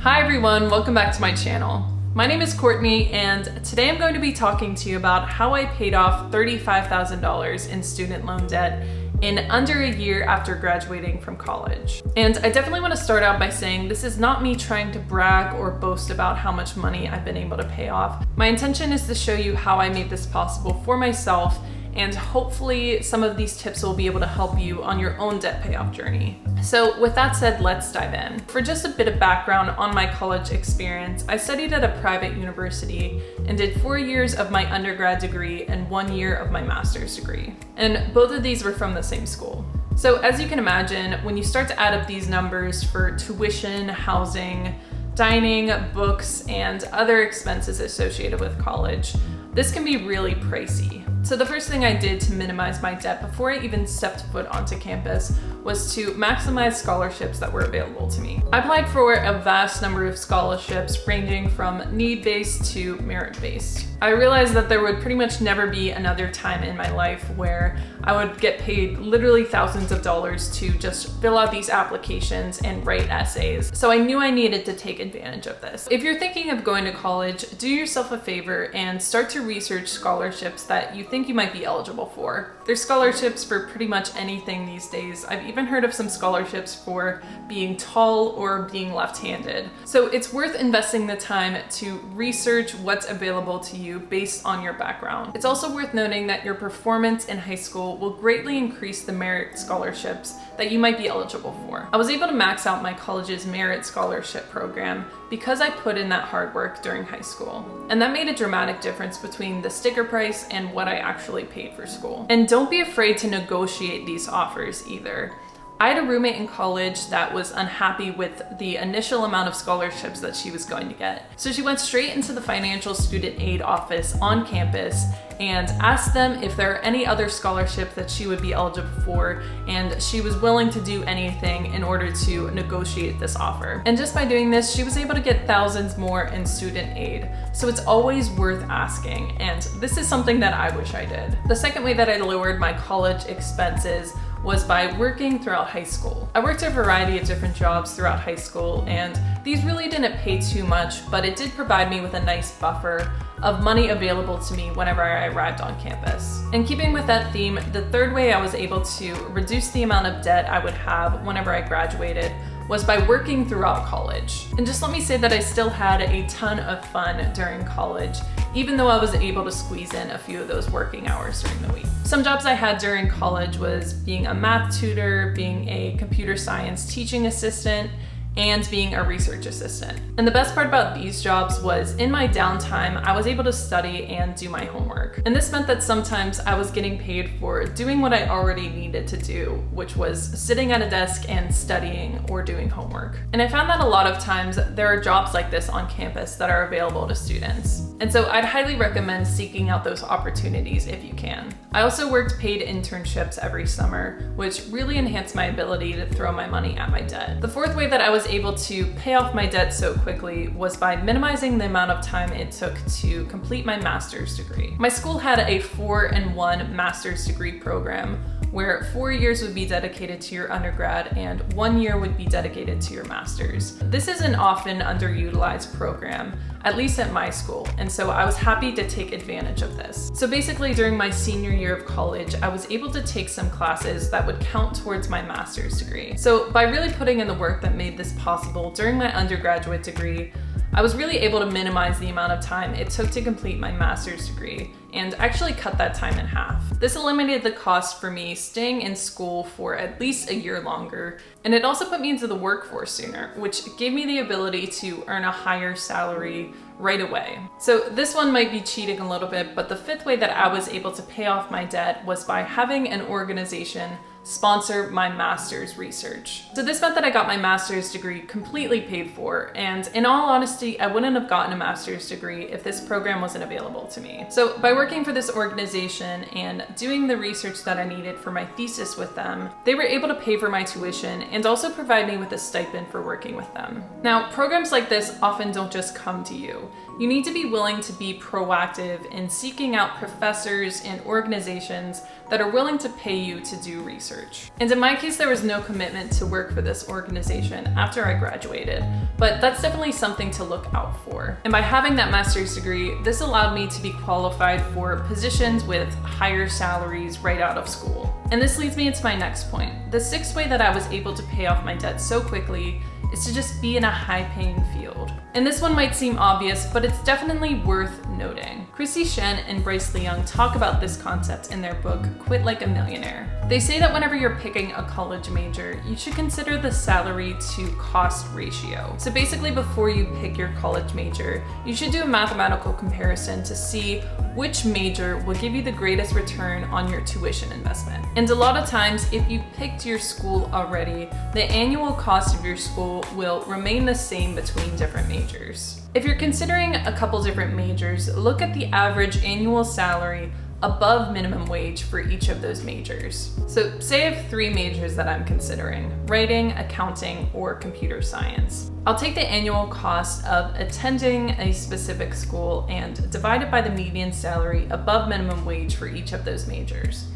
Hi everyone, welcome back to my channel. My name is Courtney and today I'm going to be talking to you about how I paid off $35,000 in student loan debt in under a year after graduating from college. And I definitely want to start out by saying this is not me trying to brag or boast about how much money I've been able to pay off. My intention is to show you how I made this possible for myself, and hopefully some of these tips will be able to help you on your own debt payoff journey. So with that said, let's dive in. For just a bit of background on my college experience, I studied at a private university and did 4 years of my undergrad degree and 1 year of my master's degree. And both of these were from the same school. So as you can imagine, when you start to add up these numbers for tuition, housing, dining, books, and other expenses associated with college, this can be really pricey. So the first thing I did to minimize my debt before I even stepped foot onto campus was to maximize scholarships that were available to me. I applied for a vast number of scholarships ranging from need-based to merit-based. I realized that there would pretty much never be another time in my life where I would get paid literally thousands of dollars to just fill out these applications and write essays. So I knew I needed to take advantage of this. If you're thinking of going to college, do yourself a favor and start to research scholarships that you think you might be eligible for. There's scholarships for pretty much anything these days. I've even heard of some scholarships for being tall or being left-handed. So it's worth investing the time to research what's available to you based on your background. It's also worth noting that your performance in high school will greatly increase the merit scholarships that you might be eligible for. I was able to max out my college's merit scholarship program because I put in that hard work during high school. And that made a dramatic difference between the sticker price and what I actually paid for school. And don't be afraid to negotiate these offers either. I had a roommate in college that was unhappy with the initial amount of scholarships that she was going to get. So she went straight into the financial student aid office on campus and asked them if there are any other scholarships that she would be eligible for, and she was willing to do anything in order to negotiate this offer. And just by doing this, she was able to get thousands more in student aid. So it's always worth asking, and this is something that I wish I did. The second way that I lowered my college expenses was by working throughout high school. I worked a variety of different jobs throughout high school, and these really didn't pay too much, but it did provide me with a nice buffer of money available to me whenever I arrived on campus. And keeping with that theme, the third way I was able to reduce the amount of debt I would have whenever I graduated was by working throughout college. And just let me say that I still had a ton of fun during college, even though I was able to squeeze in a few of those working hours during the week. Some jobs I had during college was being a math tutor, being a computer science teaching assistant, and being a research assistant. And the best part about these jobs was in my downtime, I was able to study and do my homework. And this meant that sometimes I was getting paid for doing what I already needed to do, which was sitting at a desk and studying or doing homework. And I found that a lot of times there are jobs like this on campus that are available to students. And so I'd highly recommend seeking out those opportunities if you can. I also worked paid internships every summer, which really enhanced my ability to throw my money at my debt. The fourth way that I was able to pay off my debt so quickly was by minimizing the amount of time it took to complete my master's degree. My school had a 4-in-1 master's degree program where 4 years would be dedicated to your undergrad and 1 year would be dedicated to your master's. This is an often underutilized program, at least at my school, and so I was happy to take advantage of this. So basically during my senior year of college, I was able to take some classes that would count towards my master's degree. So by really putting in the work that made this possible during my undergraduate degree, I was really able to minimize the amount of time it took to complete my master's degree and actually cut that time in half. This eliminated the cost for me staying in school for at least a year longer, and it also put me into the workforce sooner, which gave me the ability to earn a higher salary right away. So this one might be cheating a little bit, but the fifth way that I was able to pay off my debt was by having an organization sponsor my master's research. So this meant that I got my master's degree completely paid for, and in all honesty, I wouldn't have gotten a master's degree if this program wasn't available to me. So by working for this organization and doing the research that I needed for my thesis with them, they were able to pay for my tuition and also provide me with a stipend for working with them. Now, programs like this often don't just come to you. You need to be willing to be proactive in seeking out professors and organizations that are willing to pay you to do research. And in my case, there was no commitment to work for this organization after I graduated, but that's definitely something to look out for. And by having that master's degree, this allowed me to be qualified for positions with higher salaries right out of school. And this leads me into my next point. The sixth way that I was able to pay off my debt so quickly is to just be in a high-paying field. And this one might seem obvious, but it's definitely worth noting. Chrissy Shen and Bryce Leung talk about this concept in their book, Quit Like a Millionaire. They say that whenever you're picking a college major, you should consider the salary to cost ratio. So basically, before you pick your college major, you should do a mathematical comparison to see which major will give you the greatest return on your tuition investment. And a lot of times, if you picked your school already, the annual cost of your school will remain the same between different majors. If you're considering a couple different majors, look at the average annual salary above minimum wage for each of those majors. So say I have 3 majors that I'm considering: writing, accounting, or computer science. I'll take the annual cost of attending a specific school and divide it by the median salary above minimum wage for each of those majors.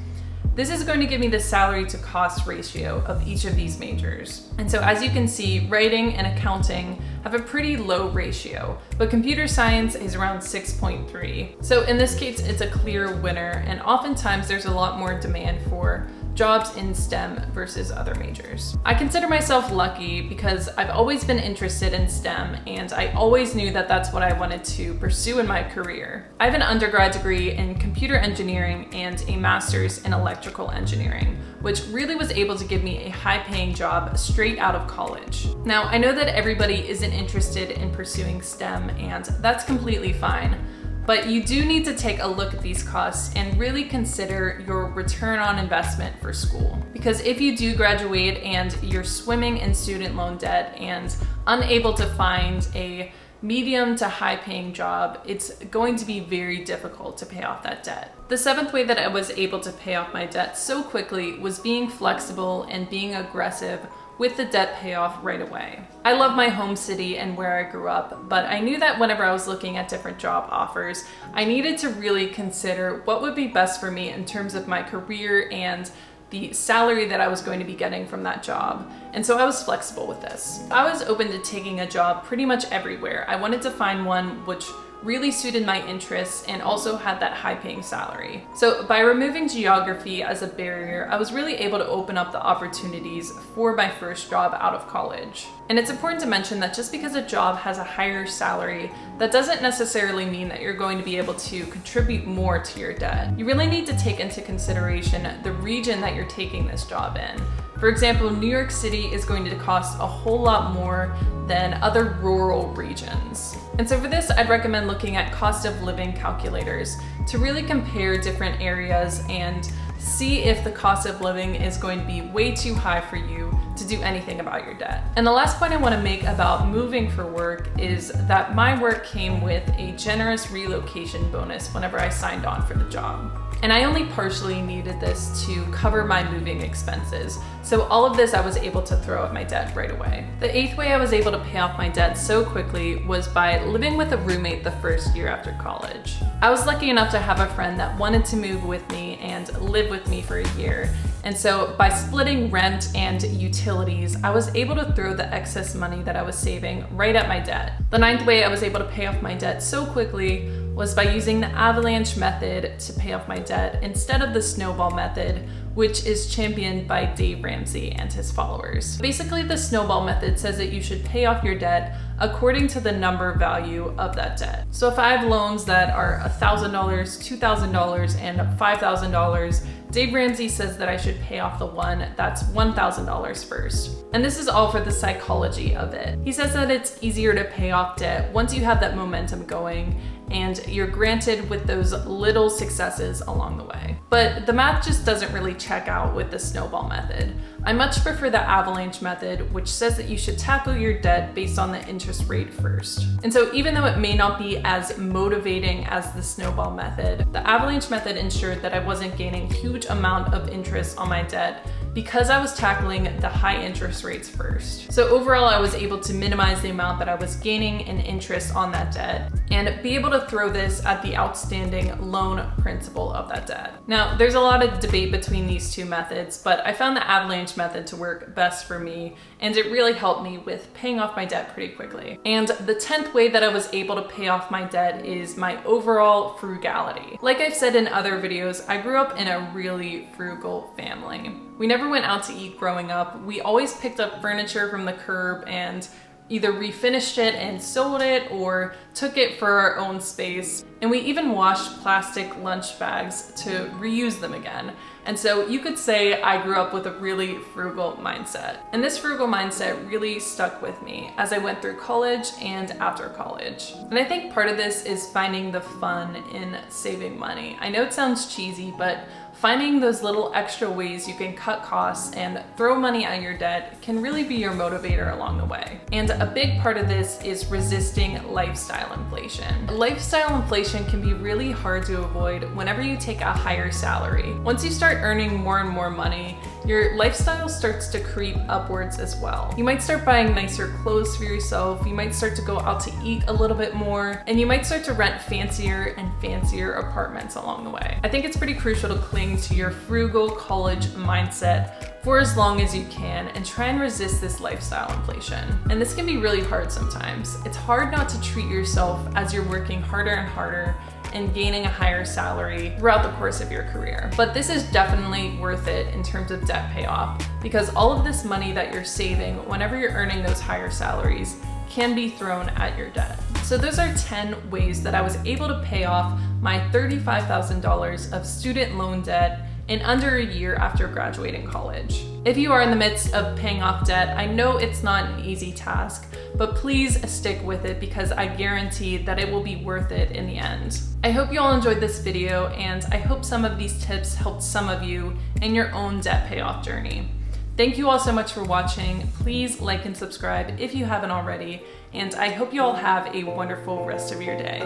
This is going to give me the salary to cost ratio of each of these majors. And so as you can see, writing and accounting have a pretty low ratio, but computer science is around 6.3. So in this case, it's a clear winner, and oftentimes there's a lot more demand for jobs in STEM versus other majors. I consider myself lucky because I've always been interested in STEM, and I always knew that that's what I wanted to pursue in my career. I have an undergrad degree in computer engineering and a master's in electrical engineering, which really was able to give me a high-paying job straight out of college. Now, I know that everybody isn't interested in pursuing STEM, and that's completely fine. But you do need to take a look at these costs and really consider your return on investment for school. Because if you do graduate and you're swimming in student loan debt and unable to find a medium to high paying job, it's going to be very difficult to pay off that debt. The 7th way that I was able to pay off my debt so quickly was being flexible and being aggressive with the debt payoff right away. I love my home city and where I grew up, but I knew that whenever I was looking at different job offers, I needed to really consider what would be best for me in terms of my career and the salary that I was going to be getting from that job. And so I was flexible with this. I was open to taking a job pretty much everywhere. I wanted to find one which really suited my interests and also had that high-paying salary. So by removing geography as a barrier, I was really able to open up the opportunities for my first job out of college. And it's important to mention that just because a job has a higher salary, that doesn't necessarily mean that you're going to be able to contribute more to your debt. You really need to take into consideration the region that you're taking this job in. For example, New York City is going to cost a whole lot more than other rural regions. And so for this, I'd recommend looking at cost of living calculators to really compare different areas and see if the cost of living is going to be way too high for you to do anything about your debt. And the last point I want to make about moving for work is that my work came with a generous relocation bonus whenever I signed on for the job. And I only partially needed this to cover my moving expenses. So all of this I was able to throw at my debt right away. The 8th way I was able to pay off my debt so quickly was by living with a roommate the first year after college. I was lucky enough to have a friend that wanted to move with me and live with me for a year. And so by splitting rent and utilities, I was able to throw the excess money that I was saving right at my debt. The 9th way I was able to pay off my debt so quickly was by using the AVALANCHE method to pay off my debt instead of the snowball method, which is championed by Dave Ramsey and his followers. Basically, the snowball method says that you should pay off your debt according to the number value of that debt. So if I have loans that are $1,000, $2,000, and $5,000, Dave Ramsey says that I should pay off the one that's $1,000 first. And this is all for the psychology of it. He says that it's easier to pay off debt once you have that momentum going and you're granted with those little successes along the way. But the math just doesn't really check out with the snowball method. I much prefer the AVALANCHE method, which says that you should tackle your debt based on the interest rate first. And so even though it may not be as motivating as the snowball method, the AVALANCHE method ensured that I wasn't gaining huge amount of interest on my debt because I was tackling the high interest rates first. So overall, I was able to minimize the amount that I was gaining in interest on that debt and be able to throw this at the outstanding loan principal of that debt. Now, there's a lot of debate between these two methods, but I found the Avalanche method to work best for me, and it really helped me with paying off my debt pretty quickly. And the 10th way that I was able to pay off my debt is my overall frugality. Like I've said in other videos, I grew up in a really frugal family. We never went out to eat growing up. We always picked up furniture from the curb and either refinished it and sold it or took it for our own space. And we even washed plastic lunch bags to reuse them again. And so you could say I grew up with a really frugal mindset. And this frugal mindset really stuck with me as I went through college and after college. And I think part of this is finding the fun in saving money. I know it sounds cheesy, but finding those little extra ways you can cut costs and throw money at your debt can really be your motivator along the way. And a big part of this is resisting lifestyle inflation. Lifestyle inflation can be really hard to avoid whenever you take a higher salary. Once you start earning more and more money, your lifestyle starts to creep upwards as well. You might start buying nicer clothes for yourself, you might start to go out to eat a little bit more, and you might start to rent fancier and fancier apartments along the way. I think it's pretty crucial to cling to your frugal college mindset for as long as you can and try and resist this lifestyle inflation. And this can be really hard sometimes. It's hard not to treat yourself as you're working harder and harder and gaining a higher salary throughout the course of your career. But this is definitely worth it in terms of debt payoff, because all of this money that you're saving whenever you're earning those higher salaries can be thrown at your debt. So those are 10 ways that I was able to pay off my $35,000 of student loan debt in under a year after graduating college. If you are in the midst of paying off debt, I know it's not an easy task, but please stick with it because I guarantee that it will be worth it in the end. I hope you all enjoyed this video, and I hope some of these tips helped some of you in your own debt payoff journey. Thank you all so much for watching. Please like and subscribe if you haven't already, and I hope you all have a wonderful rest of your day.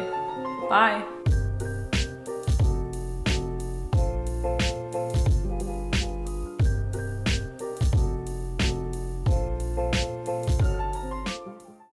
Bye.